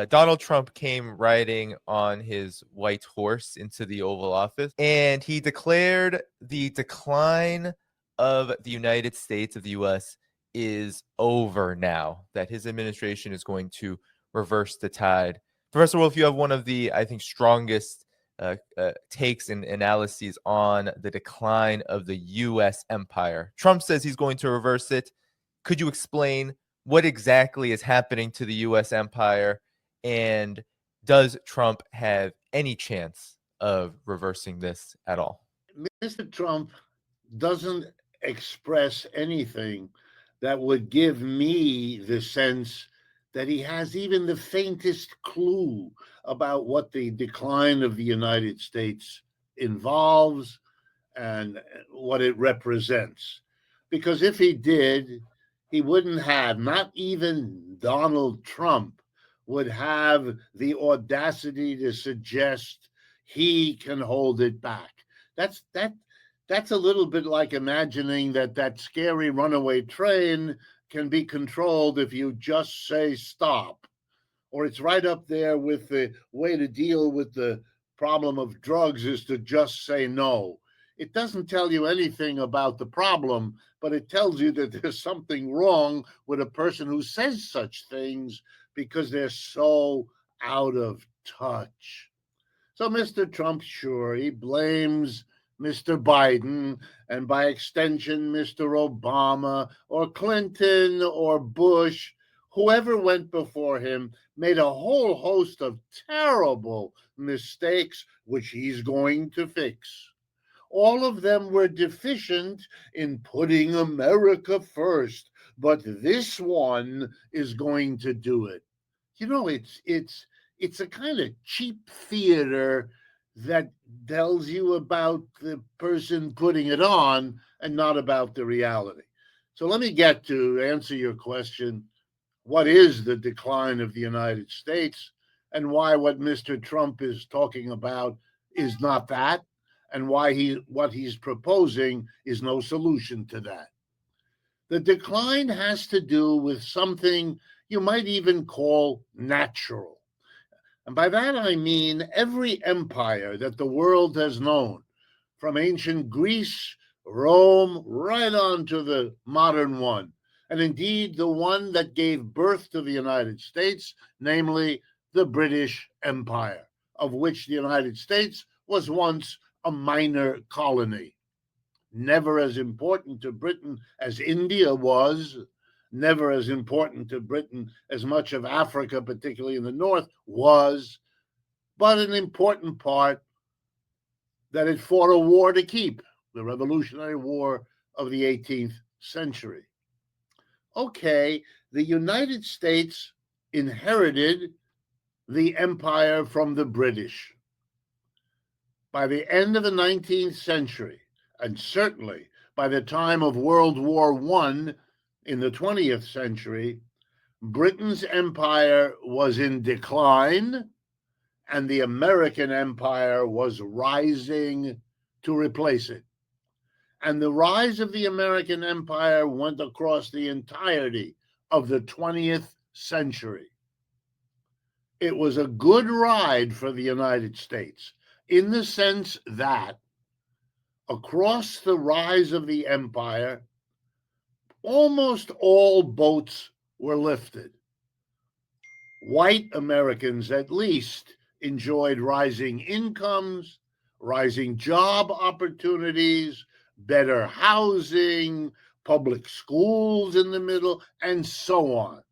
Donald Trump came riding on his white horse into the Oval Office, and he declared the decline of the United States, of the U.S., is over now, that his administration is going to reverse the tide. Professor Wolff, you have one of the, I think, strongest takes and analyses on the decline of the U.S. empire. Trump says he's going to reverse it. Could you explain what exactly is happening to the U.S. empire, and does Trump have any chance of reversing this at all? Mr. Trump doesn't express anything that would give me the sense that he has even the faintest clue about what the decline of the United States involves and what it represents. Because if he did, he wouldn't have, not even Donald Trump would have the audacity to suggest he can hold it back. That's a little bit like imagining that scary runaway train can be controlled if you just say stop. Or it's right up there with the way to deal with the problem of drugs is to just say no. It doesn't tell you anything about the problem, but it tells you that there's something wrong with a person who says such things because they're so out of touch. So Mr. Trump, sure, he blames Mr. Biden and by extension, Mr. Obama or Clinton or Bush, whoever went before him made a whole host of terrible mistakes, which he's going to fix. All of them were deficient in putting America first, but this one is going to do it. You know, it's a kind of cheap theater that tells you about the person putting it on and not about the reality. So let me get to answer your question. What is the decline of the United States and why what Mr. Trump is talking about is not that and why what he's proposing is no solution to that. The decline has to do with something you might even call natural. And by that I mean every empire that the world has known, from ancient Greece, Rome, right on to the modern one, and indeed the one that gave birth to the United States, namely the British Empire, of which the United States was once a minor colony. Never as important to Britain as India was, never as important to Britain as much of Africa, particularly in the north, was, but an important part that it fought a war to keep, the Revolutionary War of the 18th century. Okay, the United States inherited the empire from the British. By the end of the 19th century, and certainly by the time of World War I in the 20th century, Britain's empire was in decline and the American empire was rising to replace it. And the rise of the American empire went across the entirety of the 20th century. It was a good ride for the United States in the sense that across the rise of the empire, almost all boats were lifted. White Americans, at least, enjoyed rising incomes, rising job opportunities, better housing, public schools in the middle, and so on.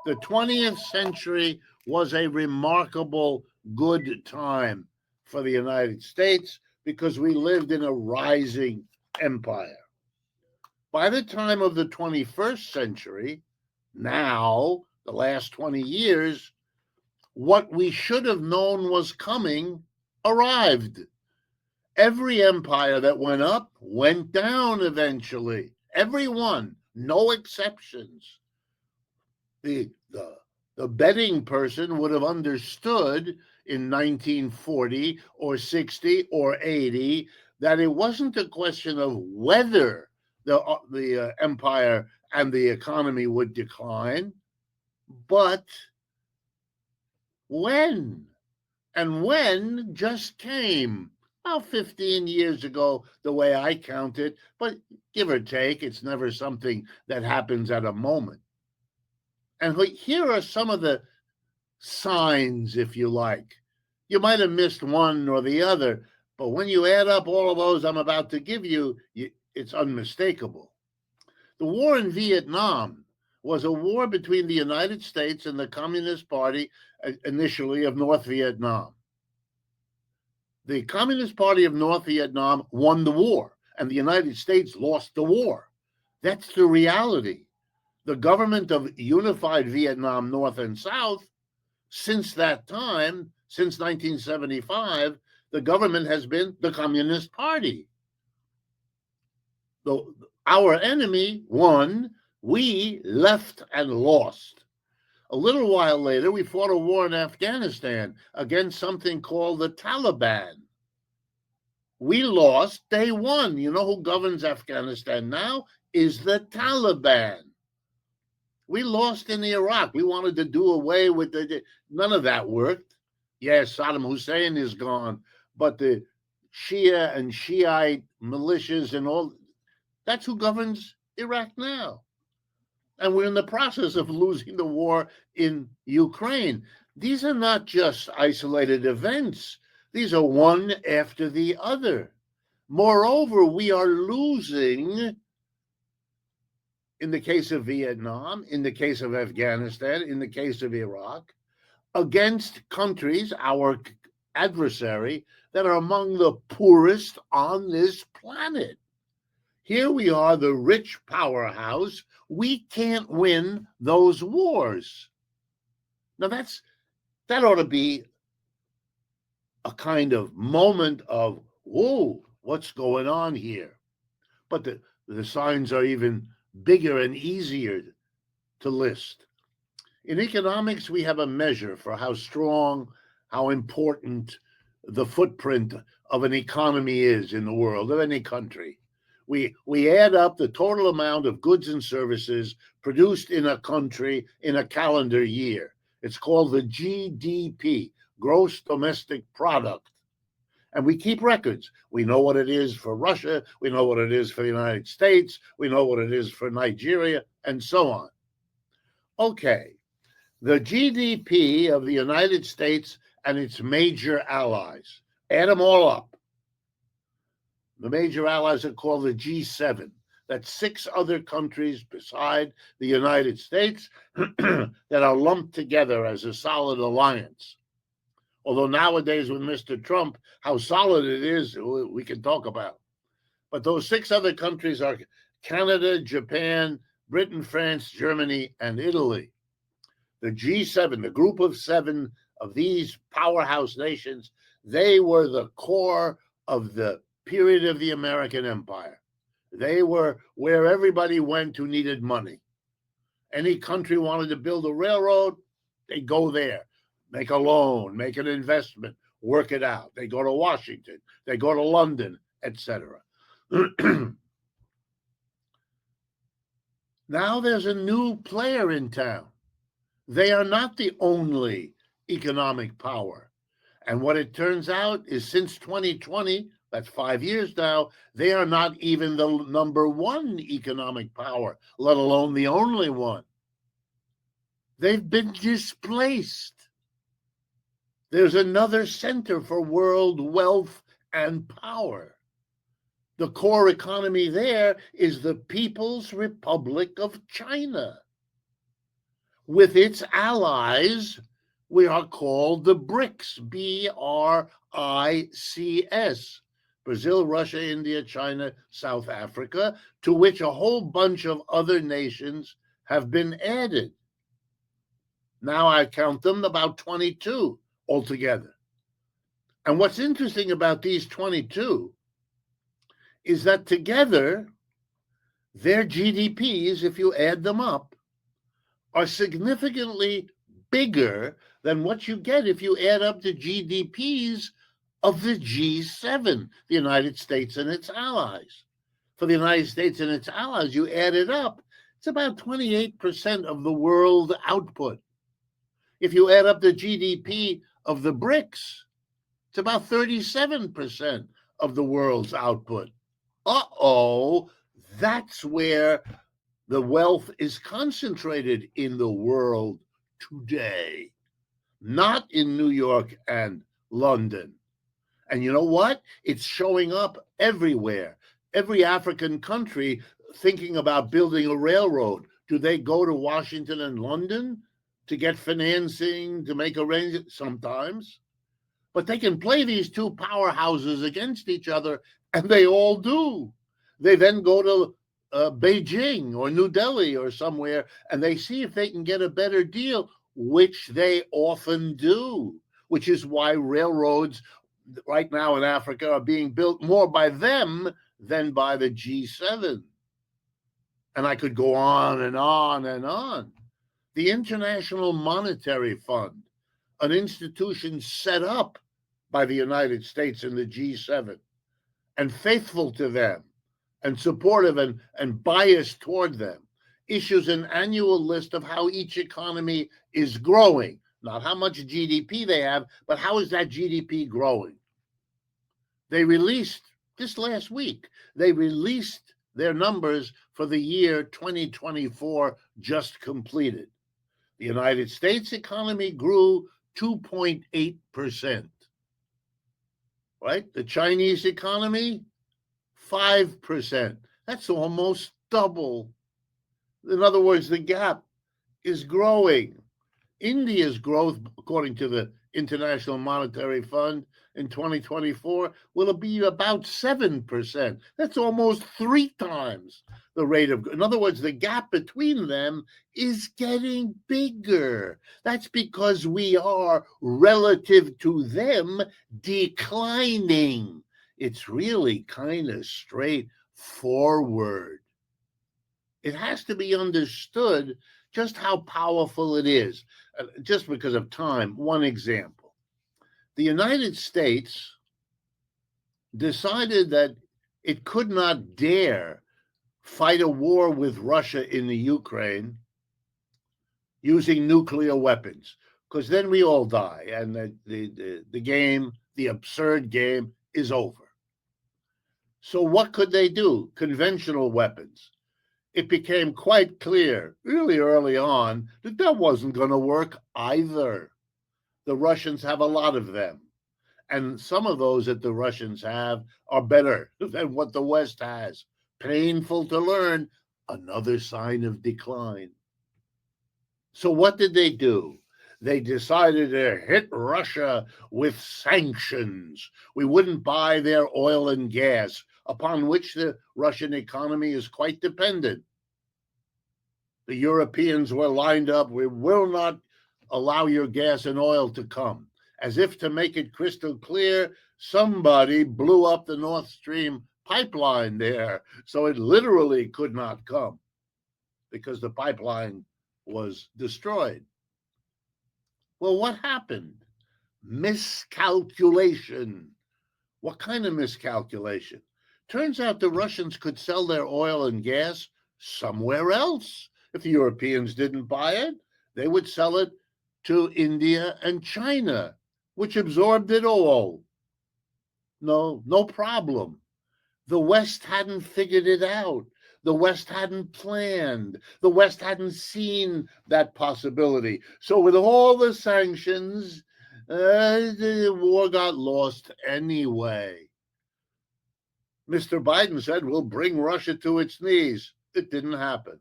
The 20th century was a remarkable good time for the United States because we lived in a rising empire. By the time of the 21st century, now, the last 20 years, what we should have known was coming arrived. Every empire that went up went down eventually. Every one, no exceptions. The betting person would have understood in 1940 or 60 or 80 that it wasn't a question of whether the empire and the economy would decline, but When? And when just came about 15 years ago, the way I count it, but give or take, it's never something that happens at a moment. And here are some of the signs, if you like. You might have missed one or the other, but when you add up all of those I'm about to give you, it's unmistakable. The war in Vietnam was a war between the United States and the Communist Party, initially of North Vietnam. The Communist Party of North Vietnam won the war, and the United States lost the war. That's the reality. The government of unified Vietnam, North and South, since that time, since 1975, the government has been the Communist Party. Our enemy won, we left and lost. A little while later, we fought a war in Afghanistan against something called the Taliban. We lost, they won. You know who governs Afghanistan now? Is the Taliban. We lost in Iraq. We wanted to do away with none of that worked. Yes, Saddam Hussein is gone, but the Shia and Shiite militias and all, that's who governs Iraq now. And we're in the process of losing the war in Ukraine. These are not just isolated events. These are one after the other. Moreover, we are losing, in the case of Vietnam, in the case of Afghanistan, in the case of Iraq, against countries, our adversary, that are among the poorest on this planet. Here we are, the rich powerhouse. We can't win those wars. Now that ought to be a kind of moment of, whoa, what's going on here? But the signs are even bigger and easier to list. In economics, we have a measure for how strong, how important the footprint of an economy is in the world, of any country. We add up the total amount of goods and services produced in a country in a calendar year. It's called the GDP, Gross Domestic Product. And we keep records. We know what it is for Russia. We know what it is for the United States. We know what it is for Nigeria, and so on. Okay, the GDP of the United States and its major allies, add them all up. The major allies are called the G7. That's 6 other countries beside the United States that are lumped together as a solid alliance. Although nowadays with Mr. Trump, how solid it is, we can talk about. But those 6 other countries are Canada, Japan, Britain, France, Germany, and Italy. The G7, the group of 7 of these powerhouse nations, they were the core of the period of the American Empire. They were where everybody went who needed money. Any country wanted to build a railroad, they go there, make a loan, make an investment, work it out. They go to Washington, they go to London, etc. Now there's a new player in town. They are not the only economic power. And what it turns out is since 2020, that's 5 years now, they are not even the number 1 economic power, let alone the only one. They've been displaced. There's another center for world wealth and power. The core economy there is the People's Republic of China. With its allies, we are called the BRICS, BRICS, Brazil, Russia, India, China, South Africa, to which a whole bunch of other nations have been added. Now I count them about 22 altogether. And what's interesting about these 22 is that together, their GDPs, if you add them up, are significantly bigger than what you get if you add up the GDPs of the G7, the United States and its allies. For the United States and its allies, you add it up, it's about 28% of the world output. If you add up the GDP of the BRICS, it's about 37% of the world's output. Uh-oh, that's where the wealth is concentrated in the world today, not in New York and London. And you know what? It's showing up everywhere. Every African country thinking about building a railroad, do they go to Washington and London to get financing, to make arrangements? Sometimes. But they can play these two powerhouses against each other, and they all do. They then go to Beijing or New Delhi or somewhere, and they see if they can get a better deal, which they often do, which is why railroads right now in Africa are being built more by them than by the G7. And I could go on and on and on. The International Monetary Fund, an institution set up by the United States and the G7, and faithful to them, and supportive and biased toward them, issues an annual list of how each economy is growing. Not how much GDP they have, but how is that GDP growing? They released, just last week, they released their numbers for the year 2024 just completed. The United States economy grew 2.8%, right? The Chinese economy, 5%. That's almost double. In other words, the gap is growing. India's growth, according to the International Monetary Fund, in 2024 will be about 7%. That's almost 3 times the rate of, in other words, the gap between them is getting bigger. That's because we are, relative to them, declining. It's really kind of straightforward. It has to be understood just how powerful it is. Just because of time, one example. The United States decided that it could not dare fight a war with Russia in the Ukraine using nuclear weapons, because then we all die and the game, the absurd game, is over. So what could they do? Conventional weapons. It became quite clear really early on that that wasn't going to work either. The Russians have a lot of them. And some of those that the Russians have are better than what the West has. Painful to learn, another sign of decline. So what did they do? They decided to hit Russia with sanctions. We wouldn't buy their oil and gas, upon which the Russian economy is quite dependent. The Europeans were lined up. We will not allow your gas and oil to come. As if to make it crystal clear, somebody blew up the Nord Stream pipeline there. So it literally could not come because the pipeline was destroyed. Well, what happened? Miscalculation. What kind of miscalculation? Turns out the Russians could sell their oil and gas somewhere else. If the Europeans didn't buy it, they would sell it to India and China, which absorbed it all. No problem. The West hadn't figured it out. The West hadn't planned. The West hadn't seen that possibility. So with all the sanctions, the war got lost anyway. Mr. Biden said, we'll bring Russia to its knees. It didn't happen.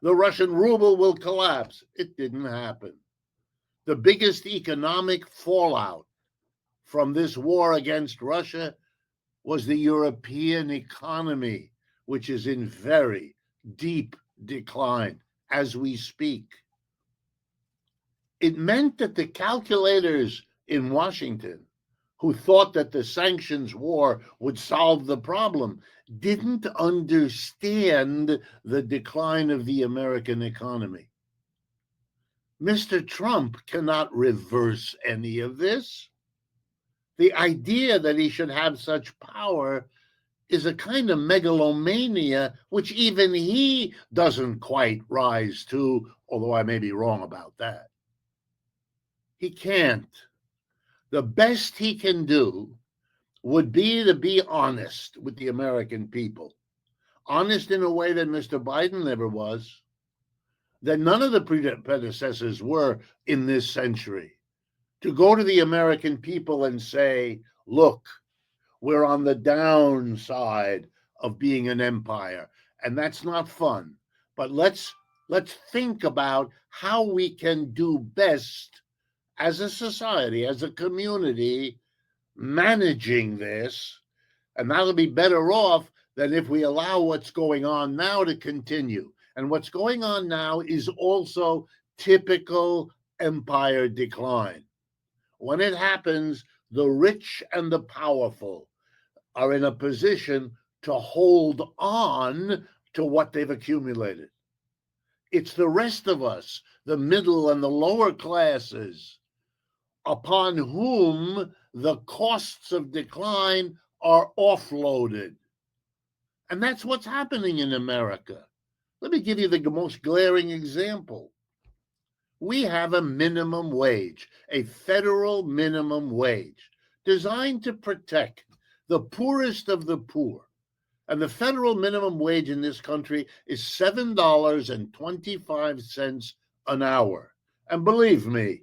The Russian ruble will collapse. It didn't happen. The biggest economic fallout from this war against Russia was the European economy, which is in very deep decline as we speak. It meant that the calculators in Washington, who thought that the sanctions war would solve the problem, didn't understand the decline of the American economy. Mr. Trump cannot reverse any of this. The idea that he should have such power is a kind of megalomania, which even he doesn't quite rise to, although I may be wrong about that. He can't. The best he can do would be to be honest with the American people. Honest in a way that Mr. Biden never was, that none of the predecessors were in this century. To go to the American people and say, look, we're on the downside of being an empire, and that's not fun. But let's think about how we can do best as a society, as a community, managing this, and that'll be better off than if we allow what's going on now to continue. And what's going on now is also typical empire decline. When it happens, the rich and the powerful are in a position to hold on to what they've accumulated. It's the rest of us, the middle and the lower classes, upon whom the costs of decline are offloaded. And that's what's happening in America. Let me give you the most glaring example. We have a minimum wage, a federal minimum wage, designed to protect the poorest of the poor. And the federal minimum wage in this country is $7.25 an hour. And believe me,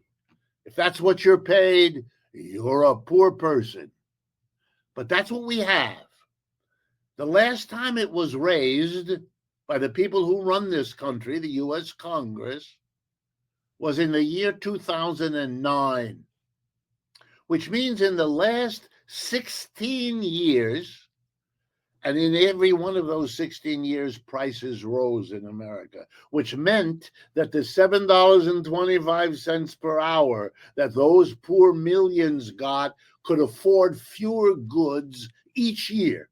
if that's what you're paid, you're a poor person. But that's what we have. The last time it was raised by the people who run this country, the U.S. Congress, was in the year 2009, which means in the last 16 years, and in every one of those 16 years, prices rose in America, which meant that the $7.25 per hour that those poor millions got could afford fewer goods each year.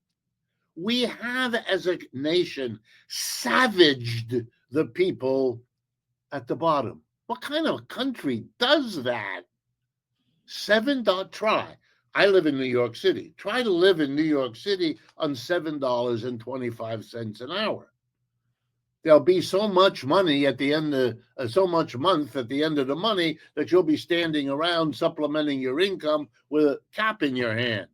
We have, as a nation, savaged the people at the bottom. What kind of country does that? Try. I live in New York City. Try to live in New York City on $7.25 an hour. There'll be so much money at the end of so much month at the end of the money that you'll be standing around supplementing your income with a cap in your hand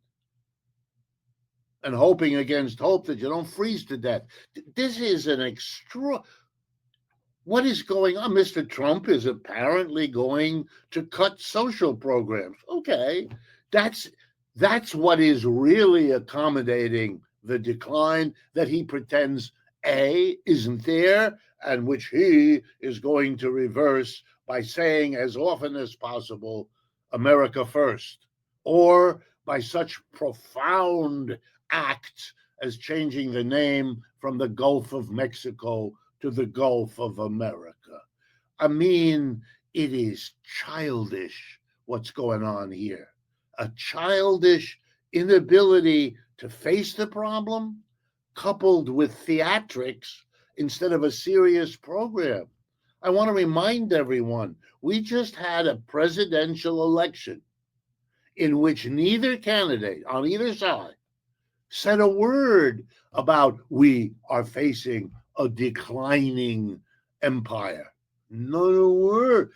and hoping against hope that you don't freeze to death. This is an extra. What is going on? Mr. Trump is apparently going to cut social programs. Okay, that's what is really accommodating the decline that he pretends isn't there, and which he is going to reverse by saying as often as possible, America first, or by such profound acts as changing the name from the Gulf of Mexico to the Gulf of America. I mean, it is childish what's going on here. A childish inability to face the problem, coupled with theatrics instead of a serious program. I want to remind everyone, we just had a presidential election in which neither candidate on either side said a word about we are facing a declining empire. Not a word.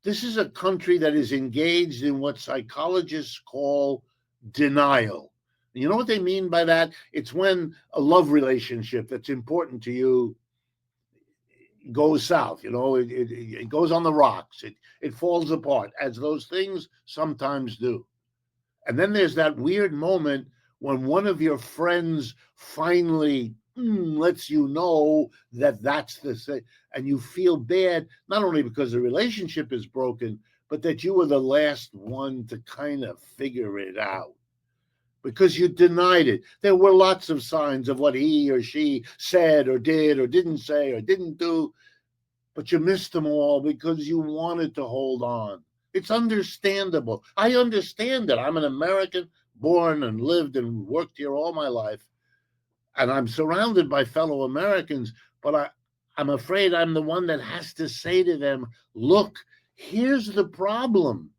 This is a country that is engaged in what psychologists call denial. You know what they mean by that? It's when a love relationship that's important to you goes south, it goes on the rocks, it falls apart, as those things sometimes do. And then there's that weird moment when one of your friends finally lets you know that that's the thing, and you feel bad, not only because the relationship is broken, but that you were the last one to kind of figure it out because you denied it. There were lots of signs of what he or she said or did or didn't say or didn't do, but you missed them all because you wanted to hold on. It's understandable. I understand that. I'm an American, born and lived and worked here all my life, and I'm surrounded by fellow Americans, but I'm afraid I'm the one that has to say to them, look, here's the problem.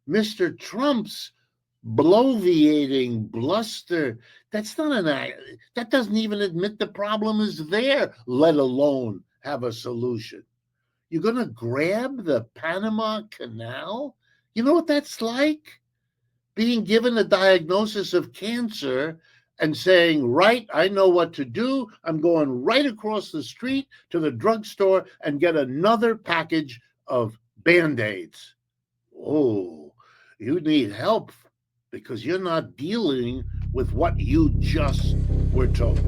Mr. Trump's bloviating bluster, that's not an act. That doesn't even admit the problem is there, let alone have a solution. You're going to grab the Panama Canal? You know what that's like? Being given a diagnosis of cancer and saying, right, I know what to do. I'm going right across the street to the drugstore and get another package of Band-Aids. Oh, you need help because you're not dealing with what you just were told.